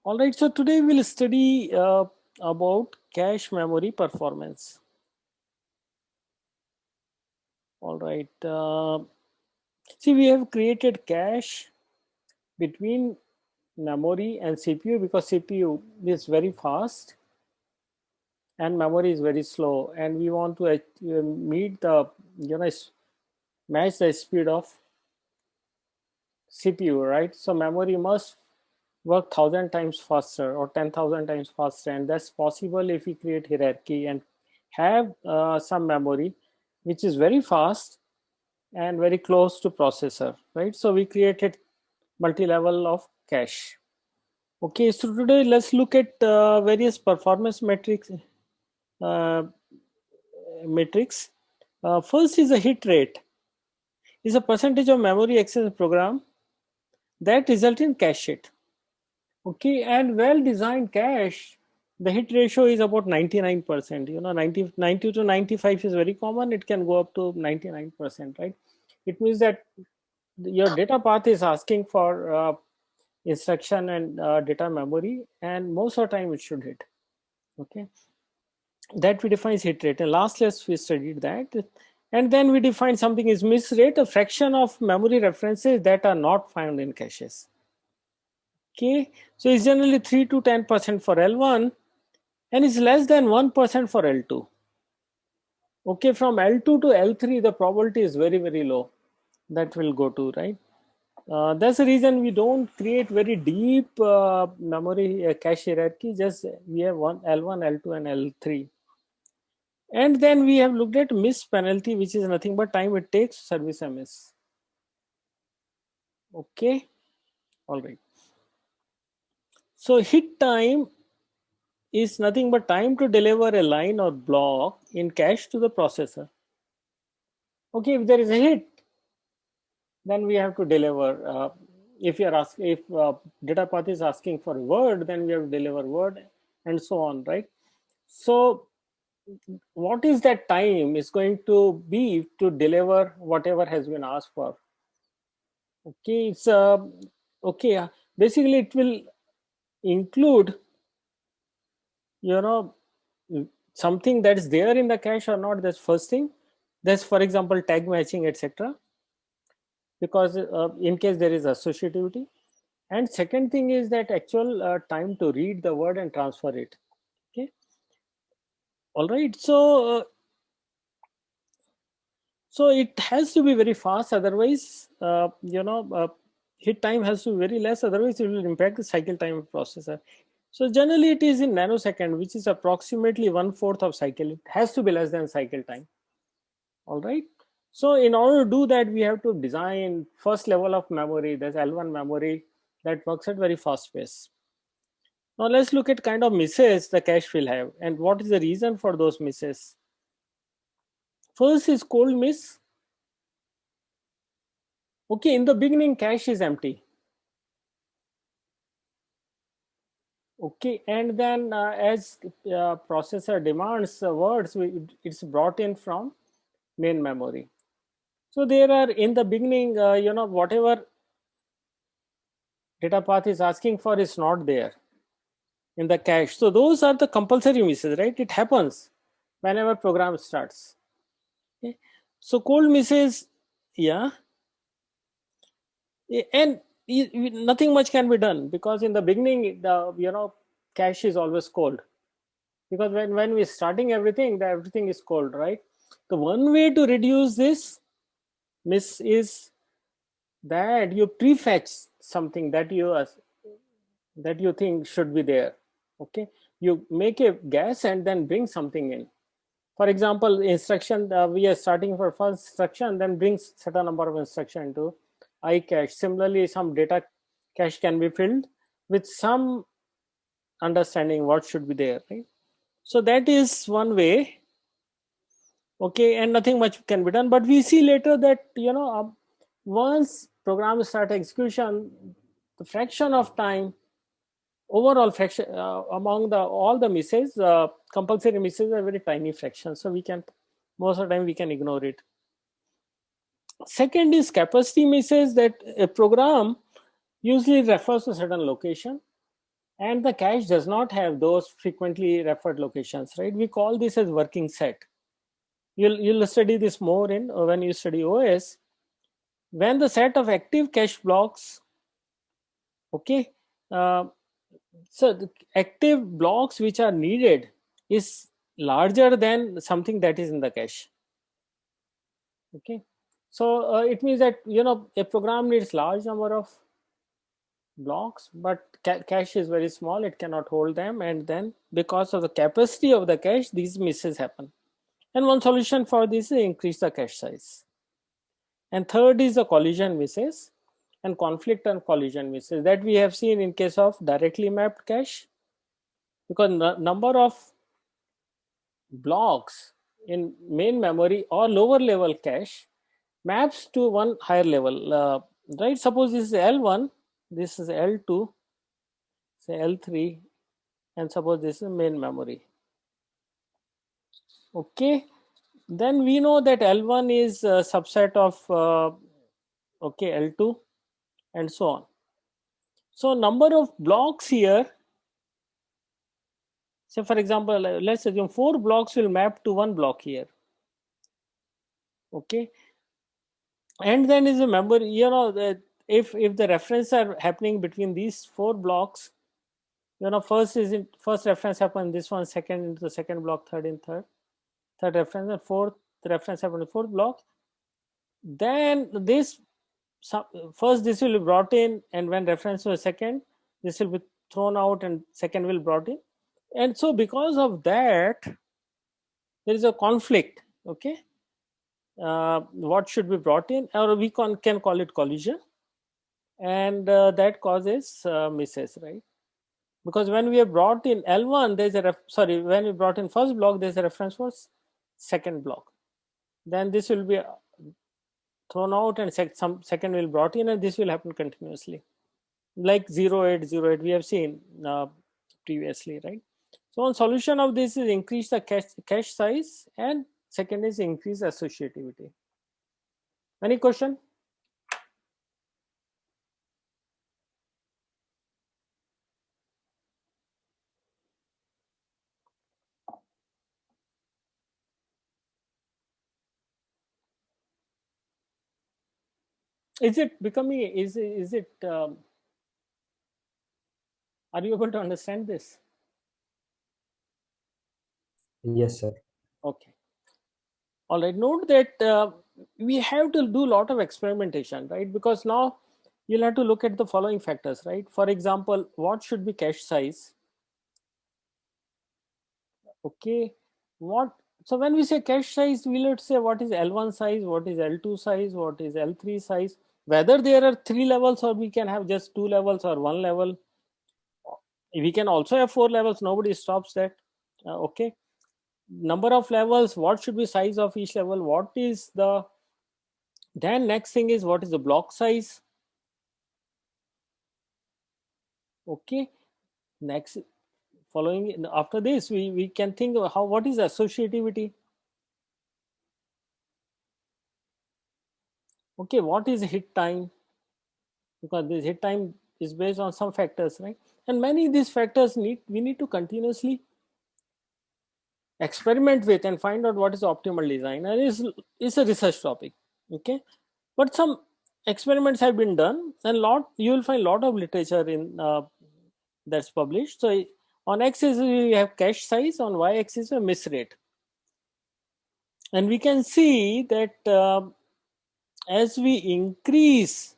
All right, so today we'll study about cache memory performance. All right, see, we have created cache between memory and CPU because CPU is very fast and memory is very slow, and we want to meet the match the speed of CPU, right? So memory must work 1,000 times faster or 10,000 times faster, and that's possible if we create hierarchy and have some memory which is very fast and very close to processor, right? So we created multi-level of cache. Okay, so today let's look at various performance uh, metrics. First is a hit rate, is a percentage of memory access program that result in cache hit. Okay, and well-designed cache, the hit ratio is about 99%. 90 to 95 is very common. It can go up to 99%, right? It means that your data path is asking for instruction and data memory, and most of the time it should hit. Okay, that we define hit rate. And last class we studied that. And then we define something is miss rate, a fraction of memory references that are not found in caches. Okay, so it's generally 3 to 10% for L1 and is less than 1% for L2. Okay, from L2 to L3, the probability is very, very low that will go to, right? That's the reason we don't create very deep memory cache hierarchy. Just we have one L1, L2, and L3. And then we have looked at miss penalty, which is nothing but time it takes to service a miss. Okay, all right. So hit time is nothing but time to deliver a line or block in cache to the processor. Okay, if there is a hit, then we have to deliver. If data path is asking for word, then we have to deliver word, and so on, right? So what is that time is going to be to deliver whatever has been asked for? Okay, it's okay. Basically, it will include, you know, something that is there in the cache or not. That's first thing. That's, for example, tag matching, etc. Because in case there is associativity. And second thing is that actual time to read the word and transfer it. Okay, all right. So it has to be very fast, otherwise hit time has to be very less, otherwise it will impact the cycle time of processor. So generally it is in nanosecond, which is approximately 1/4 of cycle. It has to be less than cycle time. All right, so in order to do that, we have to design first level of memory, there's L1 memory, that works at very fast pace. Now let's look at kind of misses the cache will have and what is the reason for those misses. First is cold miss. Okay, in the beginning cache is empty. Okay, and then as processor demands words, it's brought in from main memory. So there are in the beginning, whatever data path is asking for is not there in the cache. So those are the compulsory misses, right? It happens whenever program starts. Okay. So cold misses, yeah, and nothing much can be done because in the beginning the cache is always cold, because when we're starting everything, everything is cold, right? The one way to reduce this miss is that you prefetch something that you think should be there. Okay, you make a guess and then bring something in. For example, instruction, we are starting for first instruction, then brings certain number of instruction to I cache. Similarly, some data cache can be filled with some understanding what should be there, right? So that is one way. Okay, and nothing much can be done, but we see later that once programs start execution, the fraction of time, overall fraction among the all the misses, compulsory misses are very tiny fraction, so we can, most of the time we can ignore it. Second is capacity misses, that a program usually refers to certain location, and the cache does not have those frequently referred locations, right? We call this as working set. You'll study this more in when you study OS. When the set of active cache blocks, okay, uh, so the active blocks which are needed is larger than something that is in the cache. Okay, so it means that a program needs large number of blocks, but cache is very small, it cannot hold them, and then because of the capacity of the cache, these misses happen. And one solution for this is increase the cache size. And third is the collision misses and conflict and collision misses that we have seen in case of directly mapped cache, because number of blocks in main memory or lower level cache maps to one higher level, right? Suppose this is L1, this is L2, say L3, and suppose this is main memory. Okay, then we know that L1 is a subset of okay, L2, and so on. So number of blocks here, say for example, let's assume 4 blocks will map to one block here. Okay, and then is a memory, that if the references are happening between these 4 blocks, first reference happen this one, second into the second block, third in third reference, and fourth reference happen in fourth block, then this first this will be brought in, and when reference to a second, this will be thrown out and second will brought in. And so because of that, there is a conflict. Okay, what should be brought in, or we can call it collision, and that causes misses, right? Because when we have brought in L1, there's when we brought in first block, there's a reference for second block, then this will be thrown out and some second will brought in, and this will happen continuously, like 0808 we have seen previously, right? So one solution of this is increase the cache size, and second is increase associativity. Any question? Is it becoming, is it are you able to understand this? Yes, sir. Okay. All right. Note that we have to do a lot of experimentation, right? Because now you'll have to look at the following factors, right? For example, what should be cache size? Okay. So when we say cache size, we let's say what is L1 size, what is L2 size, what is L3 size, whether there are 3 levels or we can have just 2 levels or 1 level. We can also have 4 levels, nobody stops that. Okay. Number of levels, what should be size of each level, what is the, then next thing is what is the block size. Okay, next, following after this, we can think of what is associativity. Okay, what is hit time, because this hit time is based on some factors, right? And many of these factors we need to continuously experiment with and find out what is optimal design, and is a research topic. Okay, but some experiments have been done, and you will find a lot of literature in that's published. So on x-axis we have cache size, on y-axis we have miss rate, and we can see that as we increase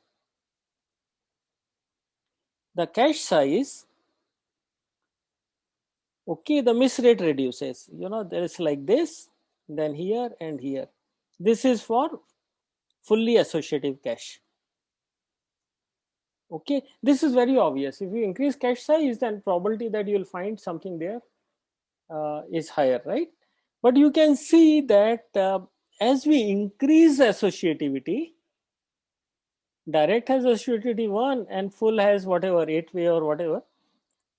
the cache size, okay, the miss rate reduces. There is like this, then here and here. This is for fully associative cache. Okay, this is very obvious. If you increase cache size, then probability that you will find something there is higher, right? But you can see that as we increase associativity, direct has associativity 1 and full has whatever 8-way or whatever.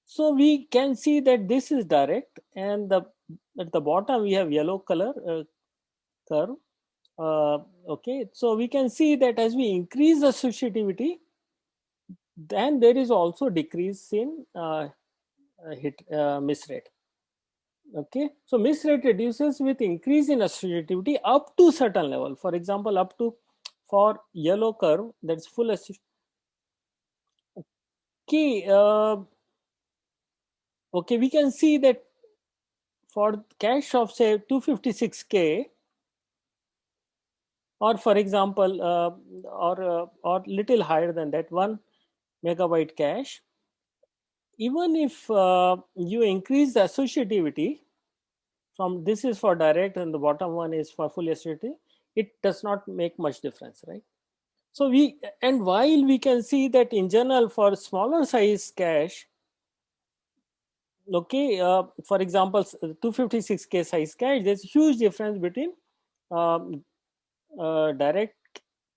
So we can see that this is direct, and at the bottom we have yellow color curve. Okay, so we can see that as we increase associativity, then there is also decrease in miss rate. Okay, so miss rate reduces with increase in associativity up to certain level. For example, up to, for yellow curve, that's full associativity. Okay, okay, we can see that for cache of say 256K, or for example, or little higher than that, 1 MB cache, even if you increase the associativity from, this is for direct and the bottom one is for fully associative, it does not make much difference, right? So we, and while we can see that in general for smaller size cache, okay, for example 256K size cache, there's huge difference between um, direct,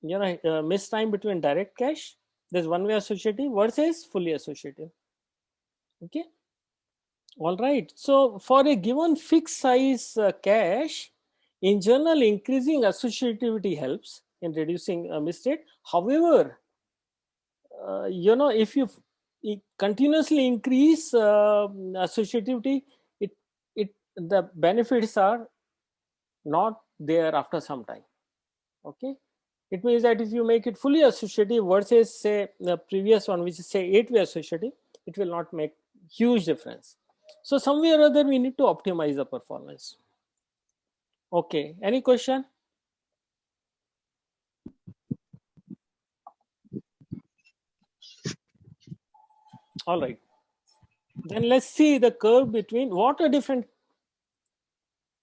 miss time between direct cache, there's one way associative versus fully associative. Okay, all right, so for a given fixed size cache, in general increasing associativity helps in reducing miss rate. However, if you continuously increase associativity, it the benefits are not there after some time. Okay, it means that if you make it fully associative versus say the previous one, which is say 8-way associative, it will not make huge difference. So somewhere or other we need to optimize the performance. Okay, any question? All right, then let's see the curve between what are different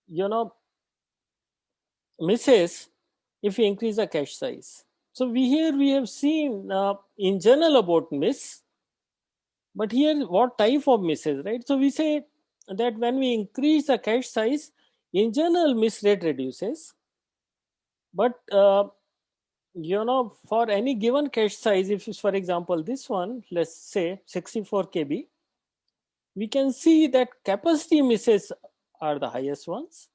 you know misses if you increase the cache size. So we have seen in general about miss, but here what type of misses, right? So we say that when we increase the cache size, in general miss rate reduces, but for any given cache size, if it's for example this one, let's say 64 KB, we can see that capacity misses are the highest ones,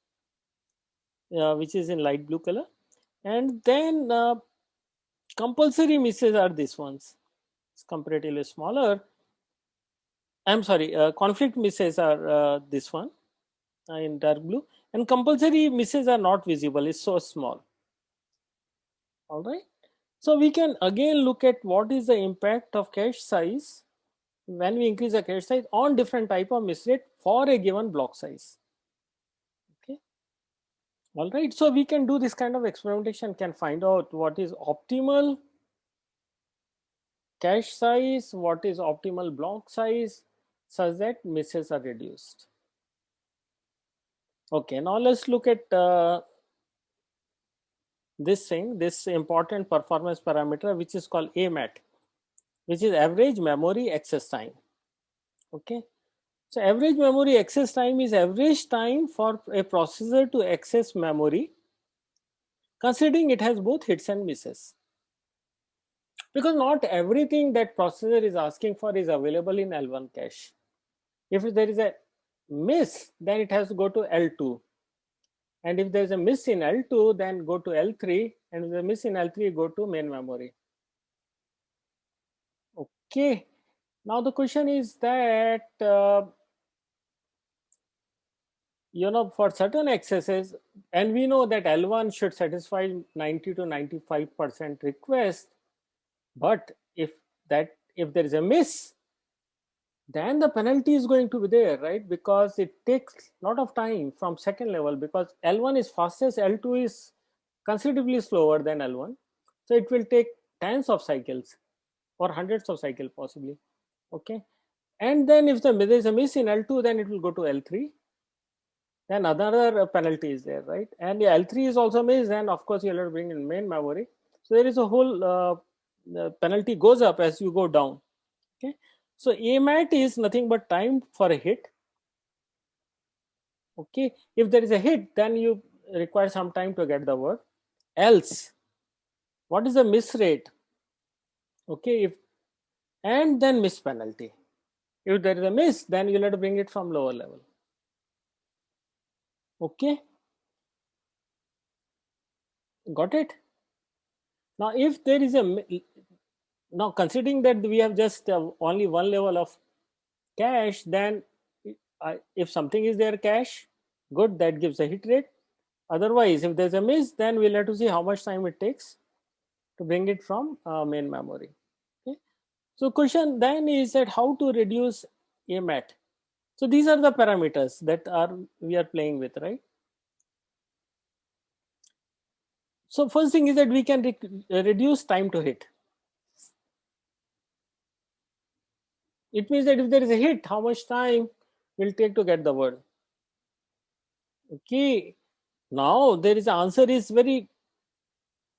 which is in light blue color, and then compulsory misses are these ones. It's comparatively smaller. I'm sorry, conflict misses are this one in dark blue, and compulsory misses are not visible. It's so small. All right. So we can again look at what is the impact of cache size when we increase the cache size on different type of miss rate for a given block size. Okay. All right. So we can do this kind of experimentation, can find out what is optimal cache size, what is optimal block size, such that misses are reduced. Okay, now let's look at this important performance parameter, which is called AMAT, which is average memory access time. Okay, so average memory access time is average time for a processor to access memory, considering it has both hits and misses. Because not everything that processor is asking for is available in L1 cache. If there is a miss, then it has to go to L2. And if there is a miss in L2, then go to L3. And if there is a miss in L3, go to main memory. Okay. Now the question is that, for certain accesses, and we know that L1 should satisfy 90 to 95% request. But if there is a miss, then the penalty is going to be there, right? Because it takes a lot of time from second level, because L1 is fastest, L2 is considerably slower than L1. So it will take tens of cycles or hundreds of cycles possibly. Okay. And then if there is a miss in L2, then it will go to L3. Then another penalty is there, right? And L3 is also missed, and of course you'll have to bring in main memory. So there is a whole the penalty goes up as you go down. Okay. So AMAT is nothing but time for a hit. Okay. If there is a hit, then you require some time to get the word. Else, what is the miss rate? Okay. If and then miss penalty. If there is a miss, then you'll have to bring it from lower level. Okay. Got it? Now, if there is a now considering that we have just only one level of cache, then if something is there cache, good, that gives a hit rate. Otherwise, if there's a miss, then we'll have to see how much time it takes to bring it from main memory. Okay. So question then is that how to reduce AMAT. So these are the parameters that are we are playing with, right? So first thing is that we can reduce time to hit. It means that if there is a hit, how much time will take to get the word. Okay. Now there is answer is very,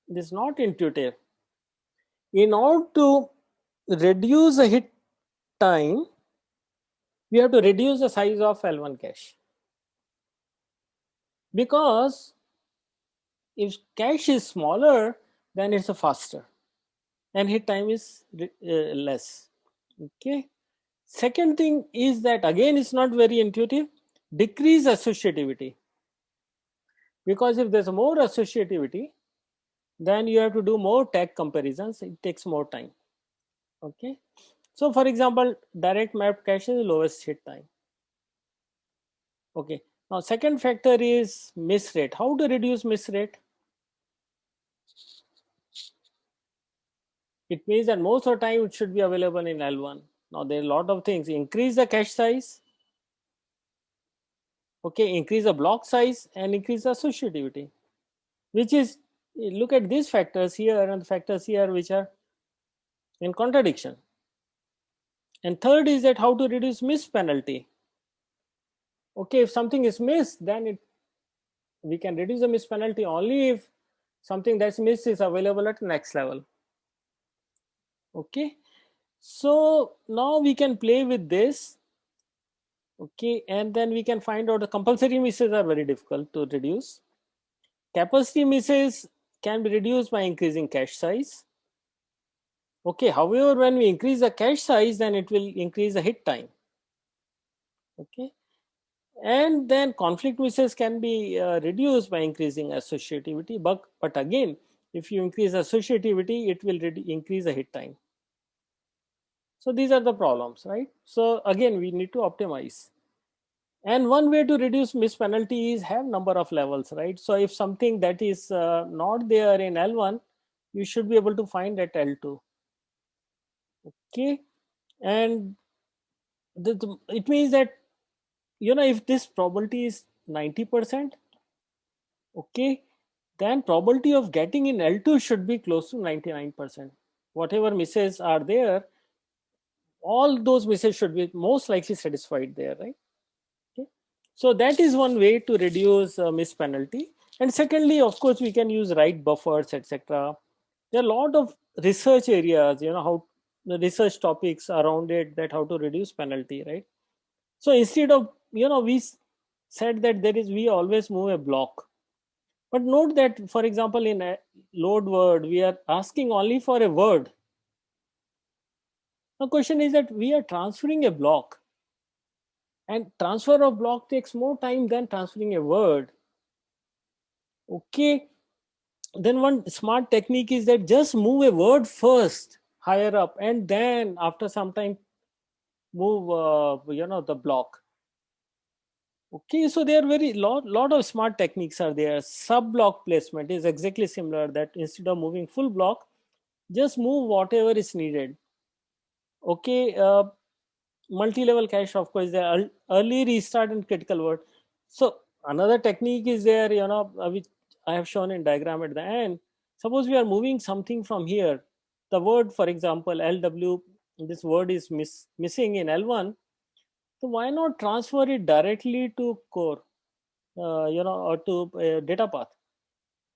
it is not intuitive. In order to reduce the hit time, we have to reduce the size of L1 cache, because if cache is smaller, then it's a faster and hit time is less. Okay. Second thing is that again it's not very intuitive. Decrease associativity, because if there's more associativity, then you have to do more tag comparisons. It takes more time. Okay. So for example, direct map cache is the lowest hit time. Okay. Now second factor is miss rate. How to reduce miss rate? It means that most of the time it should be available in L1. Now there are a lot of things. Increase the cache size. Okay, increase the block size and increase the associativity, which is, look at these factors here and the factors here which are in contradiction. And third is that how to reduce miss penalty. Okay, if something is missed, then we can reduce the miss penalty only if something that's missed is available at next level. Okay, so now we can play with this. Okay, and then we can find out the compulsory misses are very difficult to reduce. Capacity misses can be reduced by increasing cache size. Okay, however, when we increase the cache size, then it will increase the hit time. Okay, and then conflict misses can be reduced by increasing associativity, but again, if you increase associativity, it will increase the hit time. So these are the problems, right? So again, we need to optimize. And one way to reduce miss penalty is have number of levels, right? So if something that is not there in L1, you should be able to find at L2. Okay, and it means that, if this probability is 90%, okay, then probability of getting in L2 should be close to 99%. Whatever misses are there, all those misses should be most likely satisfied there, right? Okay. So that is one way to reduce miss penalty. And secondly, of course, we can use write buffers, etc. There are a lot of research areas, how the research topics around it, that how to reduce penalty, right? So instead of, we said that we always move a block. But note that, for example, in a load word, we are asking only for a word. The question is that we are transferring a block, and transfer of block takes more time than transferring a word. Okay, then one smart technique is that just move a word first higher up, and then after some time move the block. Okay, so there are very lot of smart techniques are there. Sub block placement is exactly similar, that instead of moving full block, just move whatever is needed. Okay, multi-level cache, of course, the early restart and critical word. So another technique is there, which I have shown in diagram at the end. Suppose we are moving something from here, the word, for example, LW, this word is missing in L1. So why not transfer it directly to core, or to data path?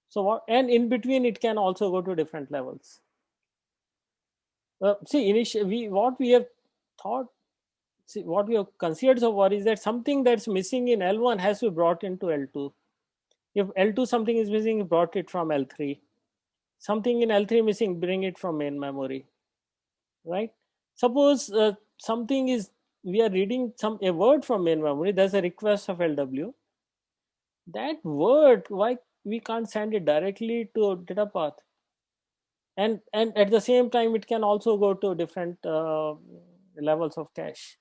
So what, and in between it can also go to different levels. See, initially, what we have thought, see, what we have considered so far is that something that's missing in L1 has to be brought into L2. If L2 something is missing, brought it from L3. Something in L3 missing, bring it from main memory, right? Suppose something is, we are reading a word from main memory, there's a request of LW. That word, why we can't send it directly to data path? And at the same time, it can also go to different levels of cache.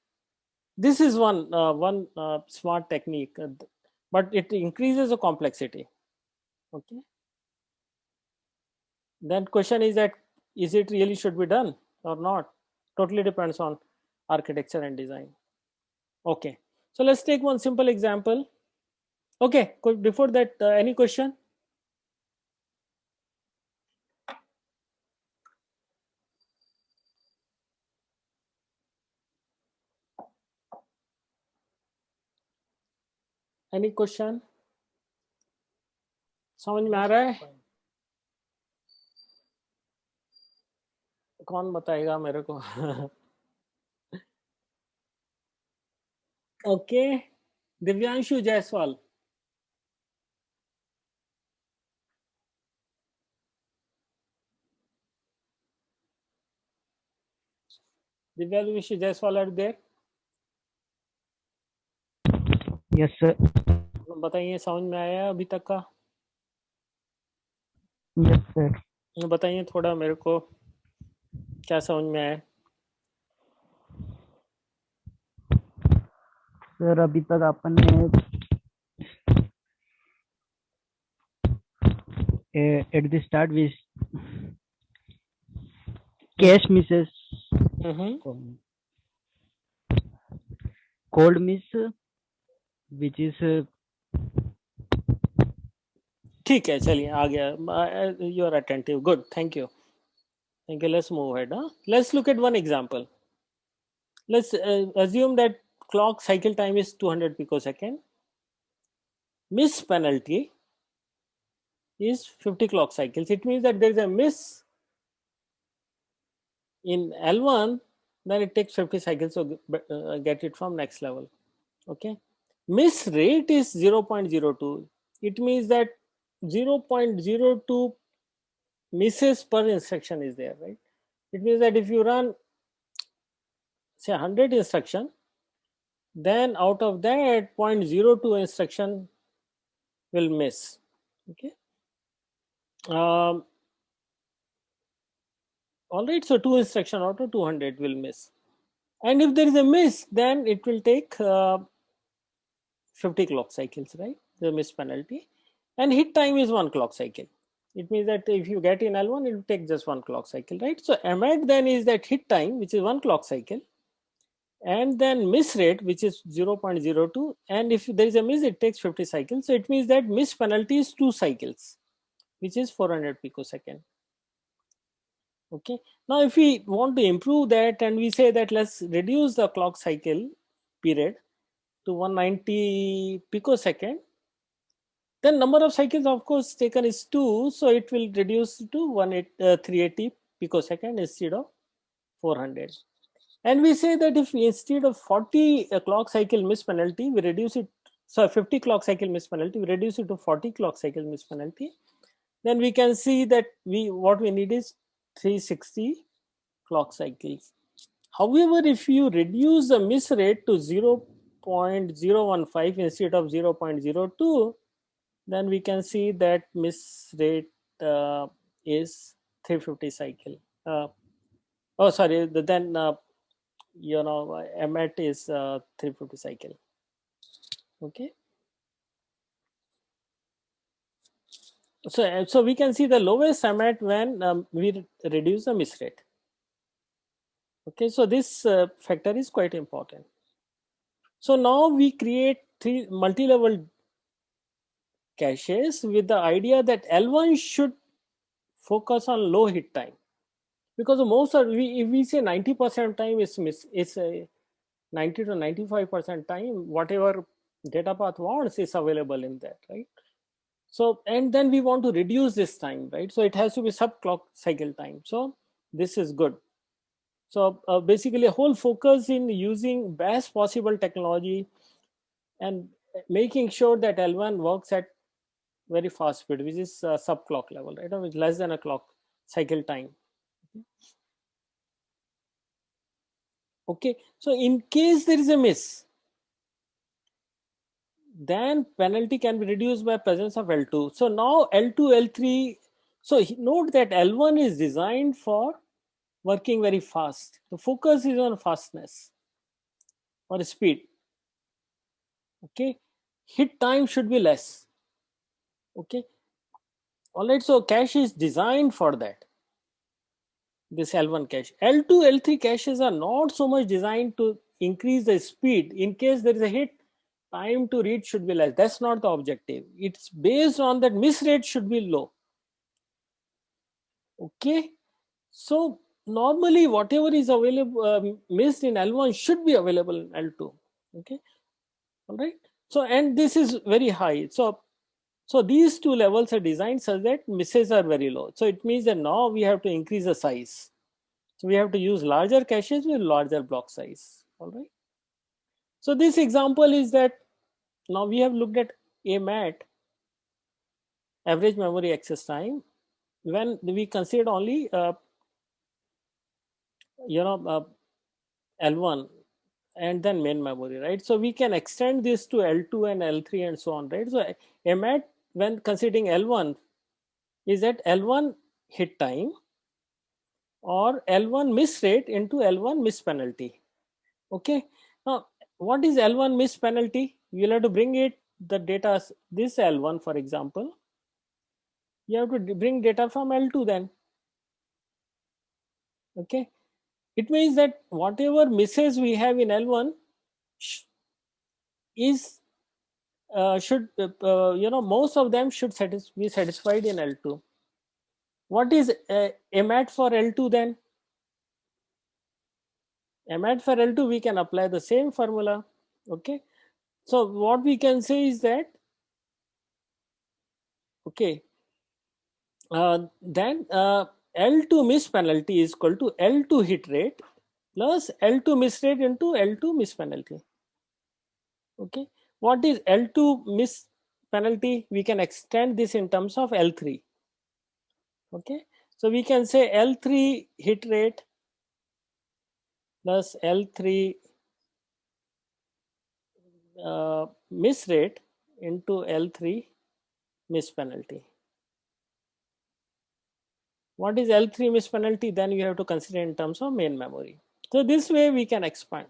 This is one smart technique, but it increases the complexity. Okay. Then question is that is it really should be done or not? Totally depends on architecture and design. Okay. So let's take one simple example. Okay. Before that, any question? Any question? समझ में आ रहा है? कौन बताएगा मेरे को? Okay. Divyanshu Jaiswal. Divyanshu Jaiswal are there? Yes sir. बताइए समझ में आया अभी तक का? Yes sir. बताइए थोड़ा मेरे को क्या समझ में आया? सर अभी तक आपने at the start with cache misses, cold miss, which is ठीक है चलिए आ गया. You are attentive. Good. Thank you. Thank you. Let's move ahead. Let's look at one example. Let's assume that clock cycle time is 200 picosecond. Miss penalty is 50 clock cycles. It means that there is a miss in L1, then it takes 50 cycles to get it from next level. Okay. Miss rate is 0.02. It means that 0.02 misses per instruction is there, right? It means that if you run say 100 instruction, then out of that 0.02 instruction will miss. Okay. All right, so 2 instruction out of 200 will miss, and if there is a miss, then it will take 50 clock cycles, right? The miss penalty, and hit time is 1 clock cycle. It means that if you get in L1, it will take just 1 clock cycle, right? So MAT then is that hit time, which is 1 clock cycle, and then miss rate, which is 0.02, and if there is a miss, it takes 50 cycles. So it means that miss penalty is 2 cycles, which is 400 picosecond. Okay. Now if we want to improve that and we say that let's reduce the clock cycle period to 190 picosecond, then number of cycles of course taken is 2, so it will reduce to 380 picosecond instead of 400. And we say that if instead of 40 clock cycle miss penalty, we reduce it, so 50 clock cycle miss penalty, we reduce it to 40 clock cycle miss penalty, then we can see that what we need is 360 clock cycles. However, if you reduce the miss rate to 0.015 instead of 0.02, then we can see that miss rate is 350 cycle. Oh, sorry, then MAT is 350 cycle. Okay. So we can see the lowest MAT when we reduce the miss rate. Okay, so this factor is quite important. So now we create 3 multi-level caches with the idea that L1 should focus on low hit time, because most of if we say 90% time is miss, it's a 90 to 95% time whatever data path wants is available in that, right? So and then we want to reduce this time, right? So it has to be sub clock cycle time. So this is good. So basically, a whole focus in using best possible technology and making sure that L1 works at very fast speed, which is sub clock level, right? Which less than a clock cycle time. Okay, so in case there is a miss, then penalty can be reduced by presence of L2. So now L2, L3. So note that L1 is designed for working very fast. The focus is on fastness. or speed. Okay, hit time should be less. Okay, all right, so cache is designed for that, this L1 cache. L2, L3 caches are not so much designed to increase the speed. In case there is a hit, time to read should be less. That's not the objective. It's based on that miss rate should be low. Okay, so normally whatever is available missed in L1 should be available in L2. Okay, all right. So and this is very high. So these two levels are designed such that misses are very low. So it means that now we have to increase the size. So we have to use larger caches with larger block size. All right. So this example is that now we have looked at AMAT, average memory access time, when we consider only L1 and then main memory, right? So we can extend this to L2 and L3 and so on, right? So AMAT, when considering L1, is at L1 hit time or L1 miss rate into L1 miss penalty. Okay, now what is L1 miss penalty? You'll have to bring it the data, this L1 for example, you have to bring data from L2 then. Okay, it means that whatever misses we have in L1 is should most of them should be satisfied in L2. What is AMAT for L2 then? AMAT for L2 we can apply the same formula. Okay, so what we can say is that okay, then L2 miss penalty is equal to L2 hit rate plus L2 miss rate into L2 miss penalty. Okay, what is L2 miss penalty? We can extend this in terms of L3. Okay, so we can say L3 hit rate plus L3 miss rate into L3 miss penalty. What is L3 miss penalty? Then you have to consider in terms of main memory. So this way we can expand.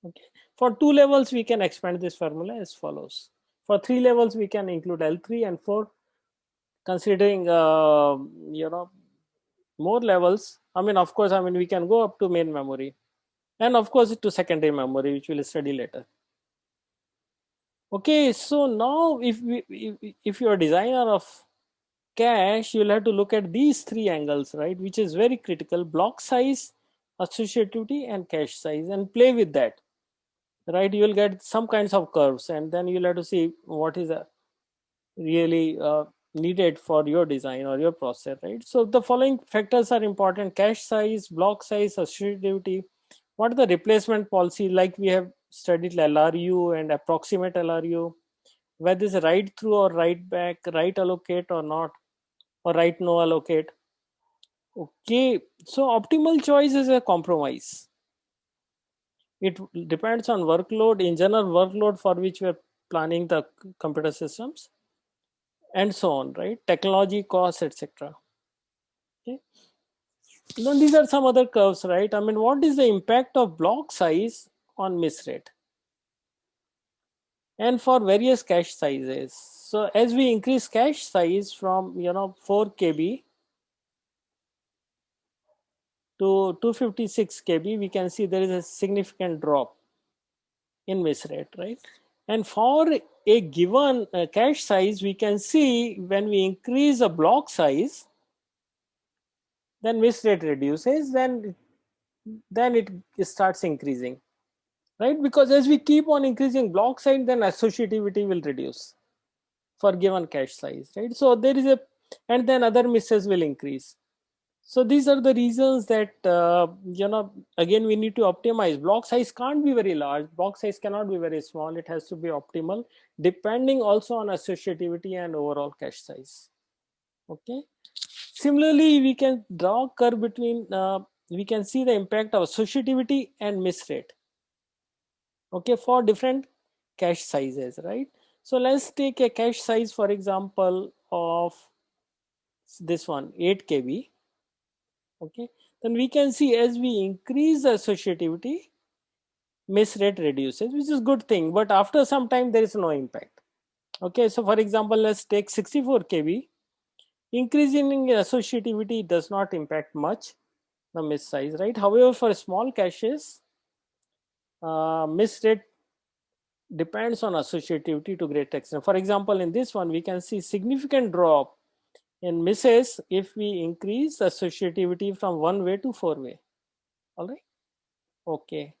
Okay, for 2 levels we can expand this formula as follows. For 3 levels we can include L3, and for considering more levels, of course, we can go up to main memory and of course to secondary memory, which we'll study later. Okay, so now if you're a designer of cache, you'll have to look at these 3 angles, right, which is very critical: block size, associativity and cache size, and play with that, right? You will get some kinds of curves, and then you'll have to see what is really needed for your design or your process, right? So the following factors are important: cache size, block size, associativity. What are the replacement policy? Like we have studied LRU and approximate LRU, whether it's write through or write back, write allocate or not, or write no allocate. Okay, so optimal choice is a compromise. It depends on workload, in general workload for which we are planning the computer systems, and so on, right? Technology, cost, etc. Okay. Then these are some other curves, right? What is the impact of block size on miss rate? And for various cache sizes. So as we increase cache size from 4 KB to 256 KB, we can see there is a significant drop in miss rate, right? And for a given cache size, we can see when we increase a block size, then miss rate reduces, then it starts increasing, right? Because as we keep on increasing block size, then associativity will reduce for given cache size, right? So there is and then other misses will increase. So these are the reasons that again we need to optimize. Block size can't be very large, block size cannot be very small, it has to be optimal, depending also on associativity and overall cache size. Okay, similarly we can draw a curve between we can see the impact of associativity and miss rate, okay, for different cache sizes, right? So let's take a cache size, for example, of this one, 8 KB. Okay, then we can see as we increase the associativity, miss rate reduces, which is good thing, but after some time there is no impact. Okay, so for example, let's take 64 kb. Increasing associativity does not impact much the miss size, right? However, for small caches, miss rate depends on associativity to great extent. For example, in this one, we can see significant drop in misses if we increase associativity from one way to four way. All right. Okay.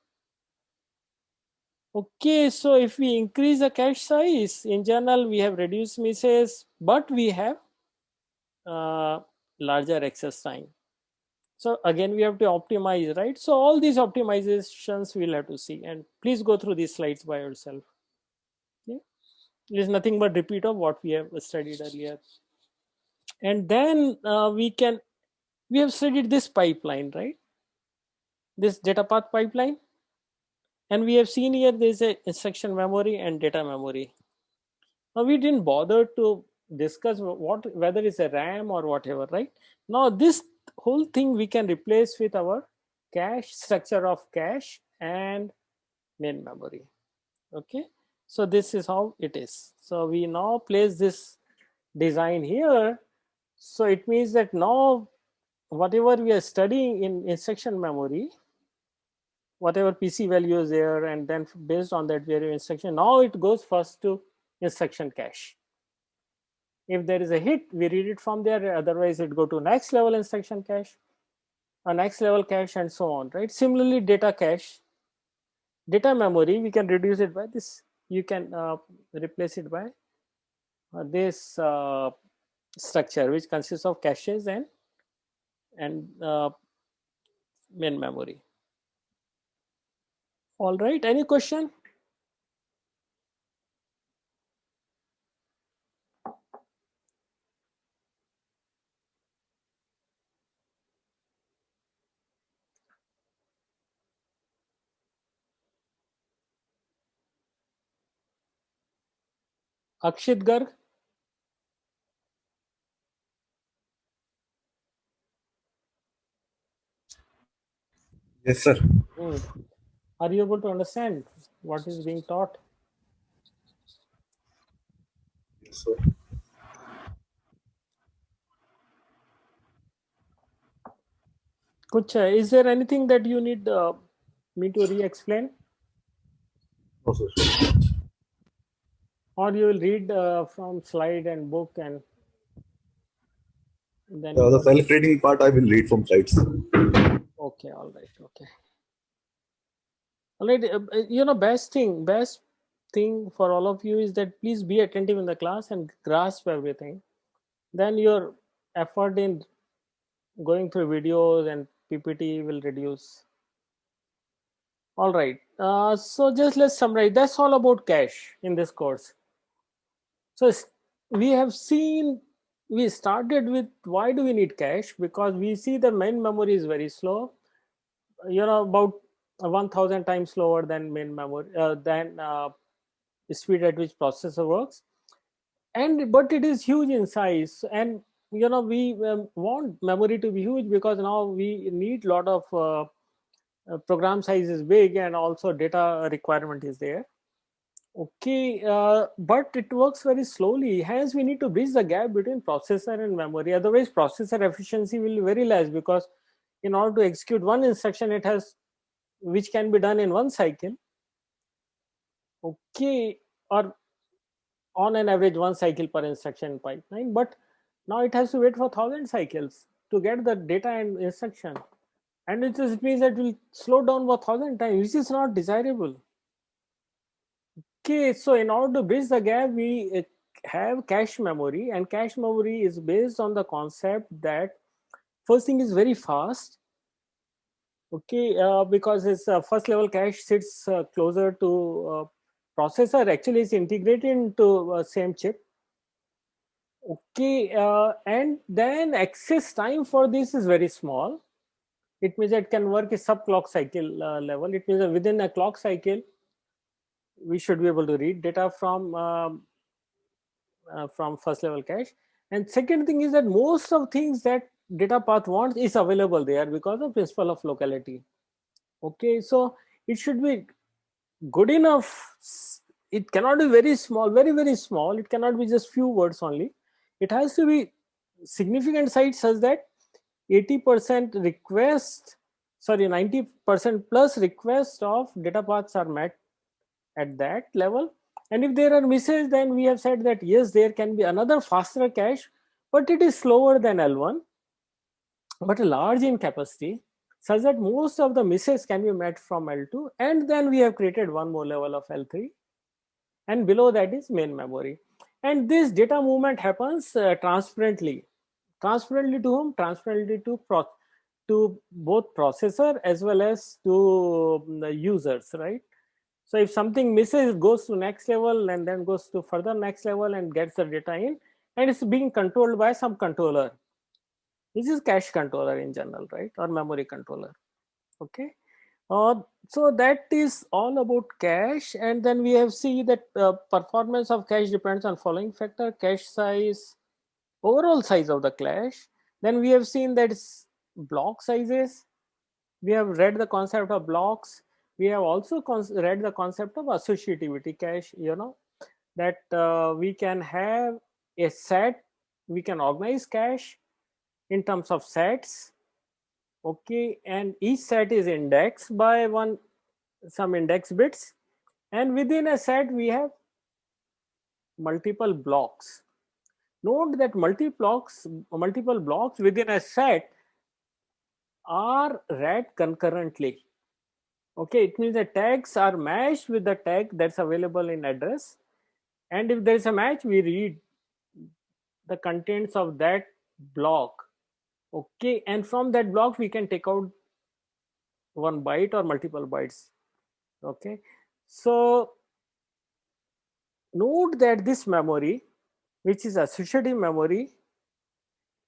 Okay, so if we increase the cache size, in general, we have reduced misses, but we have larger access time. So again, we have to optimize, right? So all these optimizations we'll have to see, and please go through these slides by yourself. Okay? It is nothing but repeat of what we have studied earlier. And then we have studied this pipeline, right? This data path pipeline. And we have seen here there's a instruction memory and data memory. Now we didn't bother to discuss whether it's a RAM or whatever, right? Now this whole thing we can replace with our cache structure of cache and main memory. Okay, so this is how it is. So we now place this design here. So it means that now whatever we are studying in instruction memory, whatever PC value is there, and then based on that value instruction, now it goes first to instruction cache. If there is a hit, we read it from there. Otherwise, it go to next level instruction cache, a next level cache, and so on, right? Similarly, data cache, data memory, we can reduce it by this. You can replace it by this structure, which consists of caches and main memory. All right, any question? Akshit Garg? Yes, sir. Are you able to understand what is being taught? Yes, sir. Kuch, is there anything that you need me to re-explain? No, sir. Or you will read from slide and book and then The self-reading part I will read from slides. okay, all right, okay. All right, best thing for all of you is that please be attentive in the class and grasp everything. Then your effort in going through videos and PPT will reduce. All right, so just let's summarize. That's all about cache in this course. So we have seen, we started with why do we need cache? Because we see the main memory is very slow, about 1000 times slower than main memory, than speed at which processor works. But it is huge in size, and we want memory to be huge because now we need a lot of program size is big and also data requirement is there. Okay, but it works very slowly. Hence, we need to bridge the gap between processor and memory. Otherwise, processor efficiency will be very less because in order to execute one instruction, which can be done in one cycle. Okay, or on an average one cycle per instruction pipeline, but now it has to wait for 1000 cycles to get the data and instruction, and it means that will slow down for 1000 times, which is not desirable. Okay, so in order to bridge the gap, we have cache memory, and cache memory is based on the concept that first thing is very fast. Okay, because its first level cache sits closer to processor. Actually, it's integrated into same chip. Okay, and then access time for this is very small. It means it can work a sub clock cycle level. It means that within a clock cycle, we should be able to read data from first level cache. And second thing is that most of things that data path wants is available there because of principle of locality. Okay, so it should be good enough. It cannot be very small, very, very small. It cannot be just few words only. It has to be significant size such that 80% request, sorry, 90% plus request of data paths are met at that level. And if there are misses, then we have said that yes, there can be another faster cache, but it is slower than L1, but large in capacity, such that most of the misses can be met from L2. And then we have created one more level of L3, and below that is main memory. And this data movement happens transparently. Transparently to whom? Transparently to both processor as well as to the users, right? So if something misses, it goes to next level and then goes to further next level and gets the data in, and it's being controlled by some controller. This is cache controller in general, right? Or memory controller. Okay. So that is all about cache, and then we have seen that performance of cache depends on following factor: cache size, overall size of the cache. Then we have seen that it's block sizes. We have read the concept of blocks. We have also read the concept of associativity cache. You know that we can have a set. We can organize cache in terms of sets. Okay, and each set is indexed by some index bits, and within a set we have multiple blocks. Note that multiple blocks within a set are read concurrently. Okay, it means the tags are matched with the tag that's available in address, and if there is a match, we read the contents of that block. Okay, and from that block we can take out one byte or multiple bytes. Okay, so note that this memory, which is associative memory,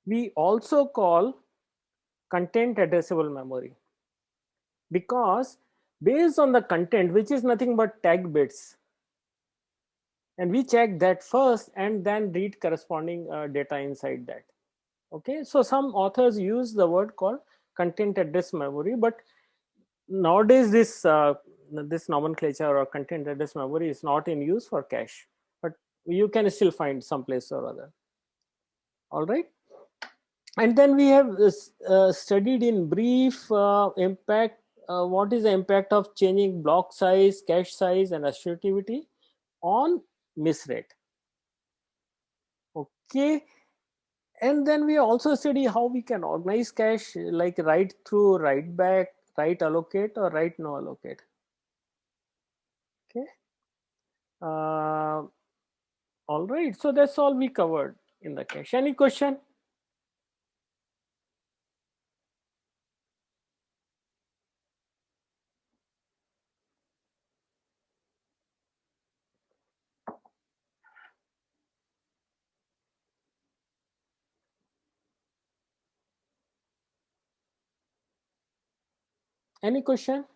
we also call content addressable memory, because based on the content, which is nothing but tag bits, and we check that first and then read corresponding data inside that. Okay, so some authors use the word called content address memory, but nowadays this nomenclature or content address memory is not in use for cache, but you can still find some place or other. All right, and then we have studied in brief impact. What is the impact of changing block size, cache size, and associativity on miss rate? Okay, and then we also study how we can organize cache, like write through, write back, write allocate, or write no allocate. Okay. All right, so that's all we covered in the cache. Any question? Any question?